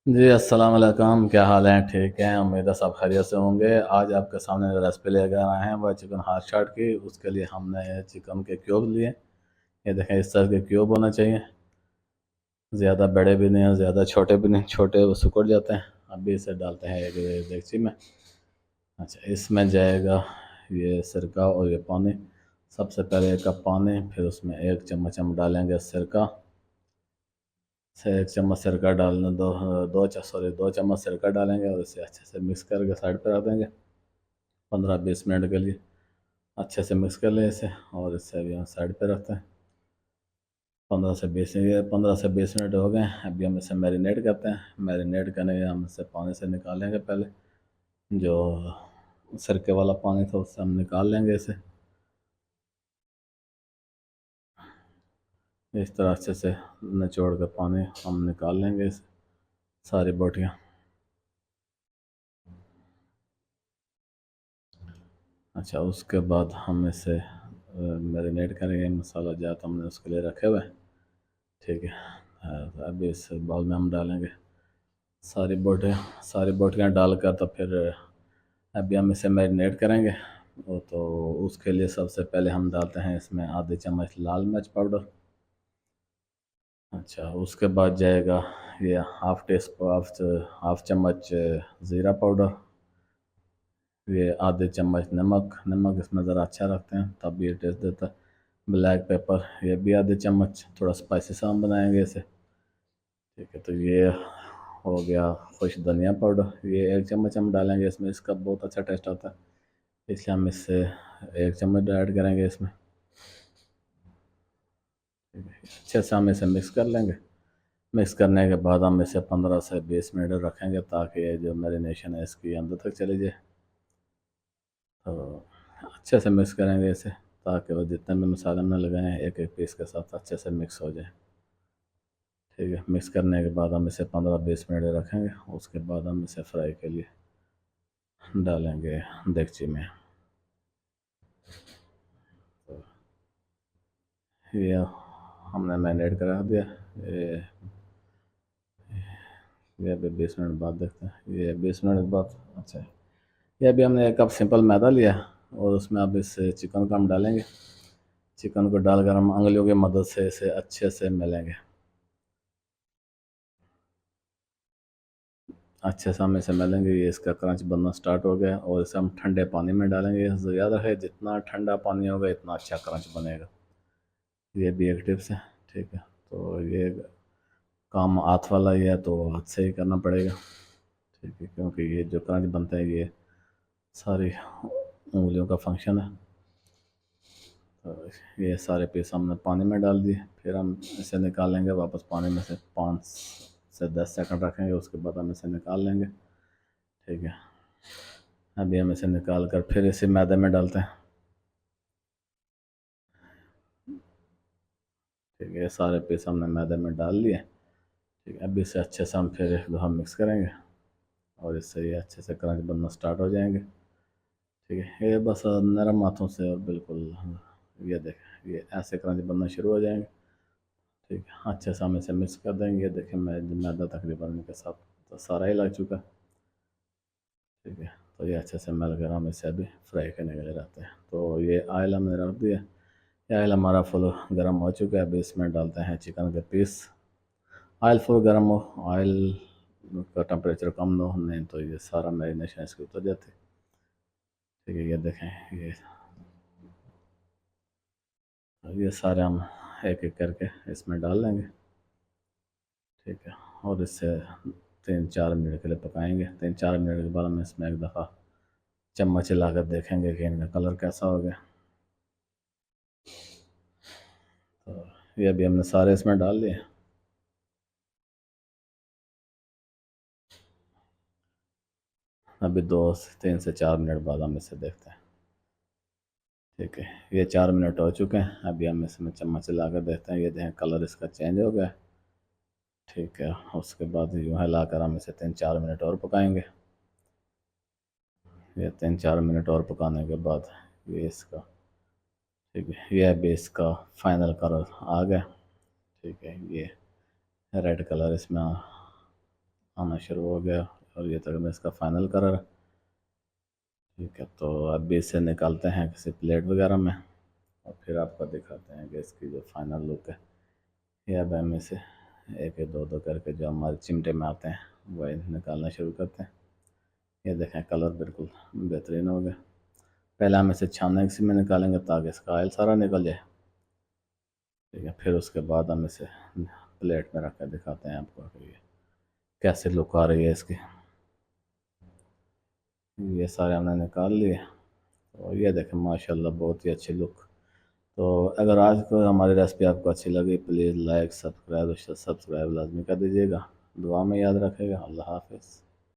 जी, अस्सलाम वालेकुम। क्या हाल है? ठीक हैं, उम्मीद है सब खैरियत से होंगे। आज आपके सामने जो रेसिपी लेकर आए हैं वह चिकन हाथ चाट की। उसके लिए हमने चिकन के क्यूब लिए। ये देखें, इस तरह के क्यूब होना चाहिए। ज़्यादा बड़े भी नहीं और ज़्यादा छोटे भी नहीं, छोटे वो सिकुड़ जाते हैं। अभी इसे डालते हैं एक देगची में। अच्छा, इसमें जाएगा ये सिरका और ये पानी। सबसे पहले 1 कप पानी, फिर उसमें 1 चम्मच हम डालेंगे सिरका से। 1 चम्मच सिरका डालना, दो चम्मच सिरका डालेंगे और इसे अच्छे से मिक्स करके साइड पर रख देंगे 15-20 मिनट के लिए। अच्छे से मिक्स कर लें इसे और इसे अभी हम साइड पे रखते हैं। 15 से 20 मिनट हो गए। अभी हम इसे मैरिनेट करते हैं। मैरिनेट करने के हम इसे पानी से निकालेंगे पहले। जो सिरके वाला पानी था उससे हम निकाल लेंगे इसे। इस तरह अच्छे से निचोड़ कर पानी हम निकाल लेंगे इसे, सारी बोटियाँ। अच्छा, उसके बाद हम इसे मैरिनेट करेंगे। मसाला जात हमने उसके लिए रखे हुए हैं। ठीक है। अभी इस बाउल में हम डालेंगे सारी बोटियाँ। सारी बोटियाँ डालकर तो फिर अभी हम इसे मैरिनेट करेंगे। वो तो उसके लिए सबसे पहले हम डालते हैं इसमें आधी चम्मच लाल मिर्च पाउडर। अच्छा, उसके बाद जाएगा ये हाफ चम्मच ज़ीरा पाउडर। ये आधे चम्मच नमक। नमक इसमें ज़रा अच्छा रखते हैं तब ये टेस्ट देता है। ब्लैक पेपर ये भी आधे चम्मच, थोड़ा स्पाइसी सा हम बनाएंगे इसे। ठीक है, तो ये हो गया। खुश धनिया पाउडर ये 1 चम्मच हम डालेंगे इसमें, इसका बहुत अच्छा टेस्ट आता है, इसलिए हम इससे 1 चम्मच ऐड करेंगे इसमें। ठीक है, अच्छे से हम इसे मिक्स कर लेंगे। मिक्स करने के बाद हम इसे 15 से 20 मिनट रखेंगे ताकि ये जो मैरिनेशन है इसकी अंदर तक चली जाए। तो अच्छे से मिक्स करेंगे इसे ताकि वो जितने भी मसाले में लगाए हैं एक एक पीस के साथ अच्छे से मिक्स हो जाए। ठीक है, मिक्स करने के बाद हम इसे 15-20 मिनट रखेंगे। उसके बाद हम इसे फ्राई के लिए डालेंगे देगची में। तो ये हमने मैरिनेट करा दिया। ये ये अभी 20 मिनट बाद देखते हैं। ये 20 मिनट बाद। अच्छा, ये अभी हमने 1 कप सिंपल मैदा लिया और उसमें अब इस चिकन को हम डालेंगे। चिकन को डालकर हम उंगलियों की मदद से इसे अच्छे से मिलेंगे। अच्छे से हम इसे मिलेंगे। ये इसका क्रंच बनना स्टार्ट हो गया और इसे हम ठंडे पानी में डालेंगे। याद रहे, जितना ठंडा पानी होगा इतना अच्छा क्रंच बनेगा। ये भी एक टिप्स है। ठीक है, तो ये काम हाथ वाला ही है तो हाथ से ही करना पड़ेगा। ठीक है, क्योंकि ये जो क्रंच बनता है ये सारी उंगलियों का फंक्शन है। तो ये सारे पीस हमने पानी में डाल दिए। फिर हम इसे निकालेंगे वापस पानी में से। 5 से 10 सेकंड रखेंगे, उसके बाद हम इसे निकाल लेंगे। ठीक है, अभी हम इसे निकाल कर फिर इसे मैदे में डालते हैं। ठीक है, ये सारे पीस हमने मैदे में डाल लिए। ठीक है, अभी इसे अच्छे से हम फिर एक दफ़ा मिक्स करेंगे और इससे ये अच्छे से क्रंच बनना स्टार्ट हो जाएंगे। ठीक है, ये बस नरम हाथों से और बिल्कुल, ये देखें, ये ऐसे क्रंच बनना शुरू हो जाएंगे। ठीक है, अच्छे से हम इसे मिक्स कर देंगे। ये देखें, मैदा तकरीबन इनके साथ तो सारा ही लग चुका है। ठीक है, तो ये अच्छे से मिल कर हम इसे अभी फ्राई करने के लिए रखते हैं। तो ये ऑयल हमने रख दिया। ये ऑयल हमारा फुल गर्म हो चुका है। अभी इसमें डालते हैं चिकन के पीस। ऑयल फुल गर्म हो, ऑयल का टेम्परेचर कम ना हो, नहीं तो ये सारा मैरिनेशन इसके उतर जाती है। ठीक है, ये देखें, ये सारे हम एक एक करके इसमें डाल लेंगे। ठीक है, और इससे 3-4 मिनट के लिए पकाएंगे। 3-4 मिनट के बाद हम इसमें एक दफ़ा चम्मच हिलाकर देखेंगे कि इनका कलर कैसा हो गया। तो ये अभी हमने सारे इसमें डाल लिए। अभी 2 से 3 से 4 मिनट बाद हम इसे देखते हैं। ठीक है, ये 4 मिनट हो चुके हैं। अभी हम इसमें चम्मच हिलाकर देखते हैं। ये देखें, कलर इसका चेंज हो गया। ठीक है, उसके बाद यूँ हिलाकर हम इसे 3-4 मिनट और पकाएंगे। ये 3-4 मिनट और पकाने के बाद ये इसका, ठीक है, ये अभी इसका फाइनल कलर आ गया। ठीक है, ये रेड कलर इसमें आना शुरू हो गया और ये तकरीबन इसका फाइनल कलर है। ठीक है, तो अभी इसे निकालते हैं किसी प्लेट वगैरह में और फिर आपको दिखाते हैं कि इसकी जो फाइनल लुक है। ये अब हम इसे एक एक दो दो करके जो हमारे चिमटे में आते हैं वही निकालना शुरू करते हैं। ये देखें कलर बिल्कुल बेहतरीन हो गया। पहले हम इसे छानने किसी में निकालेंगे ताकि इसका ऑयल सारा निकल जाए। ठीक है, फिर उसके बाद हम इसे प्लेट में रख कर दिखाते हैं आपको कि ये कैसे लुक आ रही है इसकी। ये सारे हमने निकाल लिए और ये देखें माशाल्लाह बहुत ही अच्छी लुक। तो अगर आज को हमारी रेसिपी आपको अच्छी लगी प्लीज़ लाइक सब्सक्राइब लाजमी कर दीजिएगा। दुआ में याद रखेगा। अल्लाह हाफ़िज़।